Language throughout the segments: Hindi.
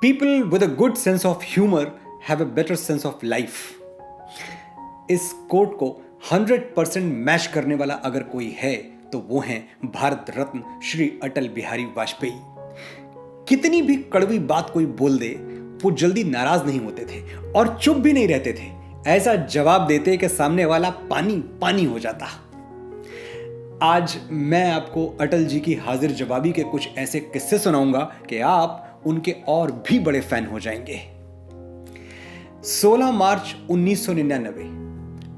People with a good sense of humor have a better sense of life. इस कोट को 100% मैच करने वाला अगर कोई है तो वो हैं भारत रत्न श्री अटल बिहारी वाजपेयी। कितनी भी कड़वी बात कोई बोल दे वो जल्दी नाराज नहीं होते थे और चुप भी नहीं रहते थे। ऐसा जवाब देते कि सामने वाला पानी पानी हो जाता। आज मैं आपको अटल जी की हाजिर जवाबी के कुछ ऐसे किस्से सुनाऊंगा कि आप उनके और भी बड़े फैन हो जाएंगे। 16 मार्च 1999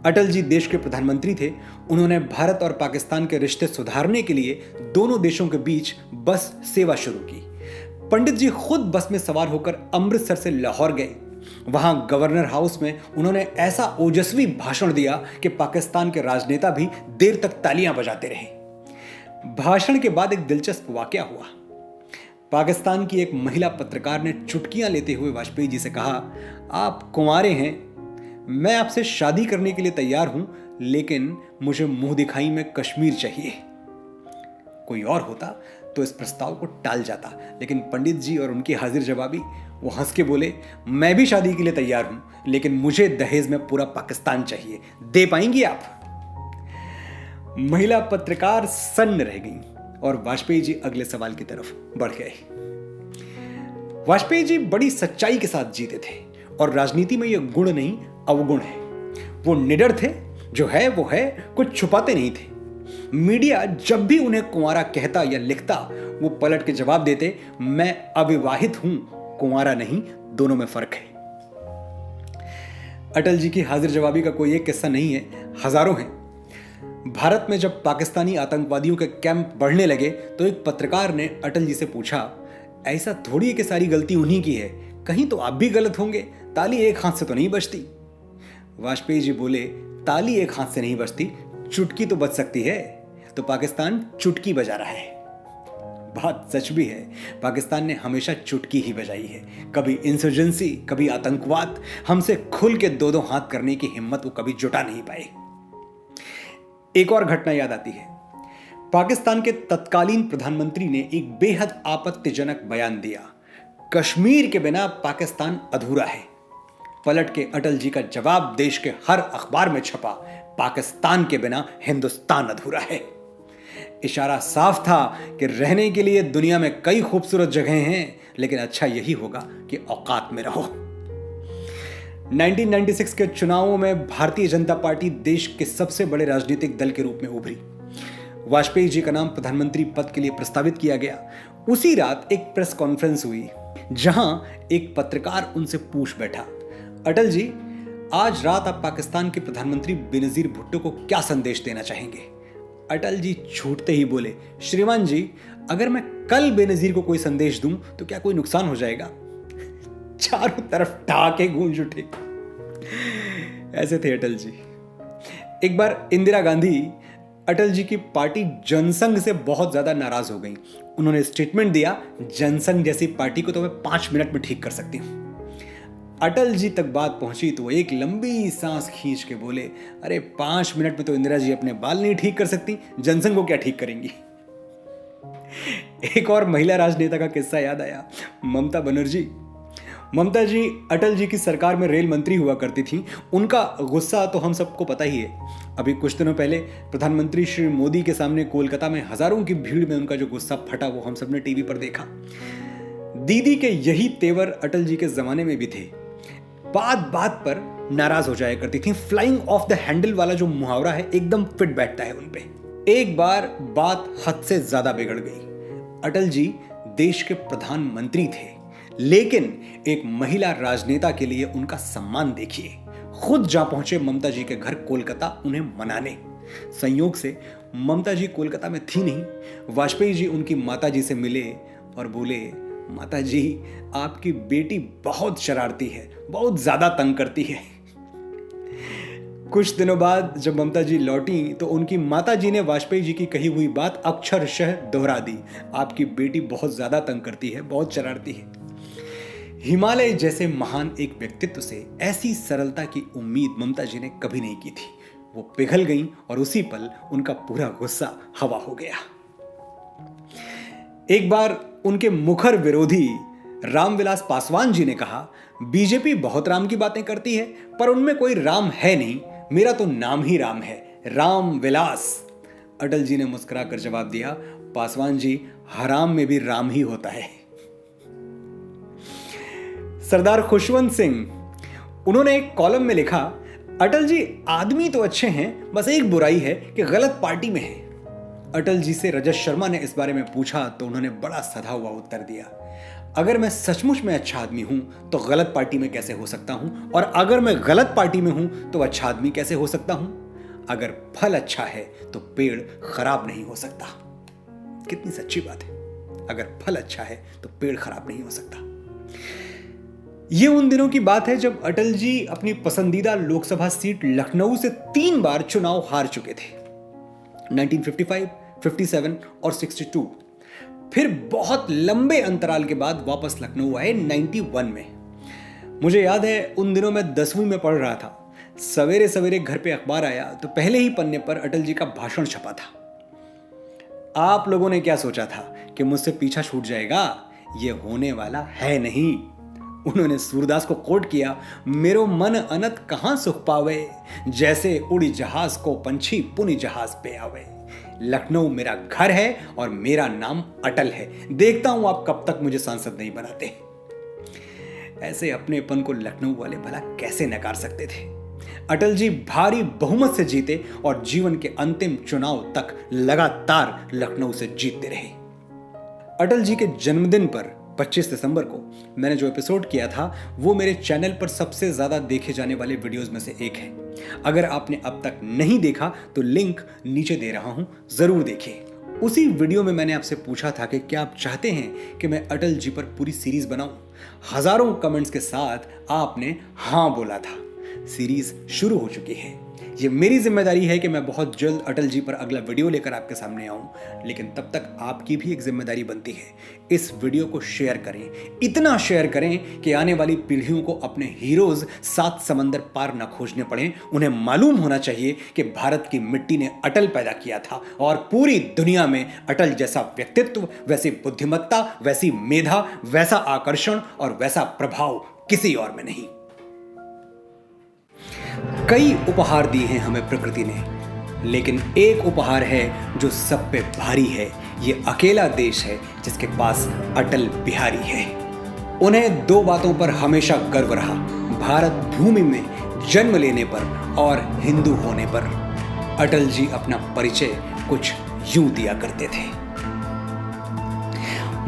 अटल जी देश के प्रधानमंत्री थे। उन्होंने भारत और पाकिस्तान के रिश्ते सुधारने के लिए दोनों देशों के बीच बस सेवा शुरू की। पंडित जी खुद बस में सवार होकर अमृतसर से लाहौर गए। वहां गवर्नर हाउस में उन्होंने ऐसा ओजस्वी भाषण दिया कि पाकिस्तान के राजनेता भी देर तक तालियां बजाते रहे। भाषण के बाद एक दिलचस्प वाकया हुआ। पाकिस्तान की एक महिला पत्रकार ने चुटकियां लेते हुए वाजपेयी जी से कहा, आप कुंवारे हैं, मैं आपसे शादी करने के लिए तैयार हूं, लेकिन मुझे मुंह दिखाई में कश्मीर चाहिए। कोई और होता तो इस प्रस्ताव को टाल जाता, लेकिन पंडित जी और उनकी हाजिर जवाबी, वो हंस के बोले, मैं भी शादी के लिए तैयार हूं, लेकिन मुझे दहेज में पूरा पाकिस्तान चाहिए, दे पाएंगी आप? महिला पत्रकार सन्न रह गई और वाजपेयी जी अगले सवाल की तरफ बढ़ गए। वाजपेयी जी बड़ी सच्चाई के साथ जीते थे और राजनीति में यह गुण नहीं अवगुण है। वो निडर थे, जो है वो है, कुछ छुपाते नहीं थे। मीडिया जब भी उन्हें कुंवारा कहता या लिखता, वो पलट के जवाब देते, मैं अविवाहित हूं, कुंवारा नहीं, दोनों में फर्क है। अटल जी की हाजिर जवाबी का कोई एक किस्सा नहीं है, हजारों हैं। भारत में जब पाकिस्तानी आतंकवादियों के कैंप बढ़ने लगे तो एक पत्रकार ने अटल जी से पूछा, ऐसा थोड़ी है कि सारी गलती उन्हीं की है, कहीं तो आप भी गलत होंगे, ताली एक हाथ से तो नहीं बजती। वाजपेयी जी बोले, ताली एक हाथ से नहीं बजती, चुटकी तो बज सकती है, तो पाकिस्तान चुटकी बजा रहा है। बात सच भी है, पाकिस्तान ने हमेशा चुटकी ही बजाई है। कभी इंसर्जेंसी, कभी आतंकवाद, हमसे खुल के दो हाथ करने की हिम्मत वो कभी जुटा नहीं पाए। एक और घटना याद आती है। पाकिस्तान के तत्कालीन प्रधानमंत्री ने एक बेहद आपत्तिजनक बयान दिया, कश्मीर के बिना पाकिस्तान अधूरा है। पलट के अटल जी का जवाब देश के हर अखबार में छपा, पाकिस्तान के बिना हिंदुस्तान अधूरा है। इशारा साफ था कि रहने के लिए दुनिया में कई खूबसूरत जगहें हैं, लेकिन अच्छा यही होगा कि औकात में रहो। 1996 के चुनावों में भारतीय जनता पार्टी देश के सबसे बड़े राजनीतिक दल के रूप में उभरी। वाजपेयी जी का नाम प्रधानमंत्री पद के लिए प्रस्तावित किया गया। उसी रात एक प्रेस कॉन्फ्रेंस हुई, जहां एक पत्रकार उनसे पूछ बैठा, अटल जी, आज रात आप पाकिस्तान के प्रधानमंत्री बेनजीर भुट्टो को क्या संदेश देना चाहेंगे? अटल जी छूटते ही बोले, श्रीमान जी, अगर मैं कल बेनजीर को कोई संदेश दूं तो क्या कोई नुकसान हो जाएगा? चारों तरफ ठहाके गूंज उठे। ऐसे थे अटल जी। एक बार इंदिरा गांधी अटल जी की पार्टी जनसंघ से बहुत ज्यादा नाराज हो गई। उन्होंने स्टेटमेंट दिया, जनसंघ जैसी पार्टी को तो मैं 5 मिनट में ठीक कर सकती हूं। अटल जी तक बात पहुंची तो एक लंबी सांस खींच के बोले, अरे 5 मिनट में तो इंदिरा जी अपने बाल नहीं ठीक कर सकती, जनसंघ को क्या ठीक करेंगी? एक और महिला राजनेता का किस्सा याद आया, ममता बनर्जी। ममता जी अटल जी की सरकार में रेल मंत्री हुआ करती थी। उनका गुस्सा तो हम सबको पता ही है। अभी कुछ दिनों पहले प्रधानमंत्री श्री मोदी के सामने कोलकाता में हजारों की भीड़ में उनका जो गुस्सा फटा, वो हम सबने टीवी पर देखा। दीदी के यही तेवर अटल जी के जमाने में भी थे। बात बात पर नाराज हो जाया करती थी। फ्लाइंग ऑफ द हैंडल वाला जो मुहावरा है, एकदम फिट बैठता है उन पे। एक बार बात हद से ज्यादा बिगड़ गई। अटल जी देश के प्रधानमंत्री थे, लेकिन एक महिला राजनेता के लिए उनका सम्मान देखिए। खुद जा पहुंचे ममता जी के घर कोलकाता उन्हें मनाने। संयोग से ममता जी कोलकाता में थी नहीं। वाजपेयी जी उनकी माता जी से मिले और बोले, माता जी, आपकी बेटी बहुत शरारती है, बहुत ज्यादा तंग करती है। कुछ दिनों बाद जब ममता जी लौटी तो उनकी माता जी ने वाजपेयी जी की कही हुई बात अक्षरशः दोहरा दी, आपकी बेटी बहुत ज्यादा तंग करती है, बहुत शरारती है। हिमालय जैसे महान एक व्यक्तित्व से ऐसी सरलता की उम्मीद ममता जी ने कभी नहीं की थी। वो पिघल गईं और उसी पल उनका पूरा गुस्सा हवा हो गया। एक बार उनके मुखर विरोधी रामविलास पासवान जी ने कहा, बीजेपी बहुत राम की बातें करती है पर उनमें कोई राम है नहीं, मेरा तो नाम ही राम है, रामविलास। अटल जी ने मुस्कुराकर जवाब दिया, पासवान जी, हराम में भी राम ही होता है। सरदार खुशवंत सिंह, उन्होंने एक कॉलम में लिखा, अटल जी आदमी तो अच्छे हैं, बस एक बुराई है कि गलत पार्टी में है। अटल जी से रजत शर्मा ने इस बारे में पूछा तो उन्होंने बड़ा सधा हुआ उत्तर दिया, अगर मैं सचमुच में अच्छा आदमी हूं तो गलत पार्टी में कैसे हो सकता हूं, और अगर मैं गलत पार्टी में हूं तो अच्छा आदमी कैसे हो सकता हूं। अगर फल अच्छा है तो पेड़ खराब नहीं हो सकता। कितनी सच्ची बात है, अगर फल अच्छा है तो पेड़ खराब नहीं हो सकता। यह उन दिनों की बात है जब अटल जी अपनी पसंदीदा लोकसभा सीट लखनऊ से 3 बार चुनाव हार चुके थे, 1955, 57 और 62। फिर बहुत लंबे अंतराल के बाद वापस लखनऊ आए 91 में। मुझे याद है उन दिनों मैं 10वीं में पढ़ रहा था। सवेरे सवेरे घर पे अखबार आया तो पहले ही पन्ने पर अटल जी का भाषण छपा था। आप लोगों ने क्या सोचा था कि मुझसे पीछा छूट जाएगा? यह होने वाला है नहीं। उन्होंने सूरदास को कोट किया, मेरो मन अनत कहां सुख पावे, जैसे उड़ी जहाज को पंछी पुनि जहाज पे आवे। लखनऊ मेरा घर है और मेरा नाम अटल है, देखता हूं आप कब तक मुझे सांसद नहीं बनाते। ऐसे अपनेपन को लखनऊ वाले भला कैसे नकार सकते थे। अटल जी भारी बहुमत से जीते और जीवन के अंतिम चुनाव तक लगातार लखनऊ से जीतते रहे। अटल जी के जन्मदिन पर 25 दिसंबर को मैंने जो एपिसोड किया था वो मेरे चैनल पर सबसे ज्यादा देखे जाने वाले वीडियोस में से एक है। अगर आपने अब तक नहीं देखा तो लिंक नीचे दे रहा हूं, जरूर देखिए। उसी वीडियो में मैंने आपसे पूछा था कि क्या आप चाहते हैं कि मैं अटल जी पर पूरी सीरीज बनाऊं। हजारों कमेंट्स के साथ आपने हां बोला था। सीरीज शुरू हो चुकी है। ये मेरी जिम्मेदारी है कि मैं बहुत जल्द अटल जी पर अगला वीडियो लेकर आपके सामने आऊं, लेकिन तब तक आपकी भी एक जिम्मेदारी बनती है। इस वीडियो को शेयर करें, इतना शेयर करें कि आने वाली पीढ़ियों को अपने हीरोज 7 समंदर पार न खोजने पड़े। उन्हें मालूम होना चाहिए कि भारत की मिट्टी ने अटल पैदा किया था और पूरी दुनिया में अटल जैसा व्यक्तित्व, वैसी बुद्धिमत्ता, वैसी मेधा, वैसा आकर्षण और वैसा प्रभाव किसी और में नहीं। कई उपहार दिए हैं हमें प्रकृति ने, लेकिन एक उपहार है जो सब पे भारी है। ये अकेला देश है जिसके पास अटल बिहारी है। उन्हें 2 बातों पर हमेशा गर्व रहा, भारत भूमि में जन्म लेने पर और हिंदू होने पर। अटल जी अपना परिचय कुछ यूं दिया करते थे,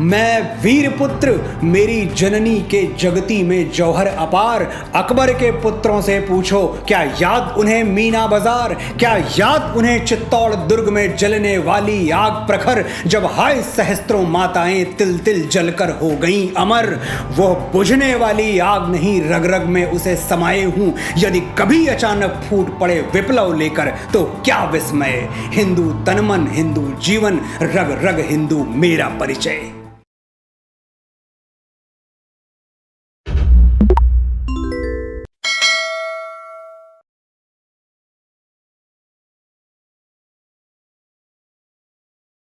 मैं वीर पुत्र, मेरी जननी के जगती में जौहर अपार। अकबर के पुत्रों से पूछो, क्या याद उन्हें मीना बाजार, क्या याद उन्हें चित्तौड़ दुर्ग में जलने वाली आग प्रखर, जब हाय सहस्त्रों माताएं तिल तिल जलकर हो गईं अमर। वो बुझने वाली आग नहीं, रग रग में उसे समाये हूं। यदि कभी अचानक फूट पड़े विप्लव लेकर तो क्या विस्मय। हिंदू तनमन, हिंदू जीवन, रग रग हिंदू मेरा परिचय।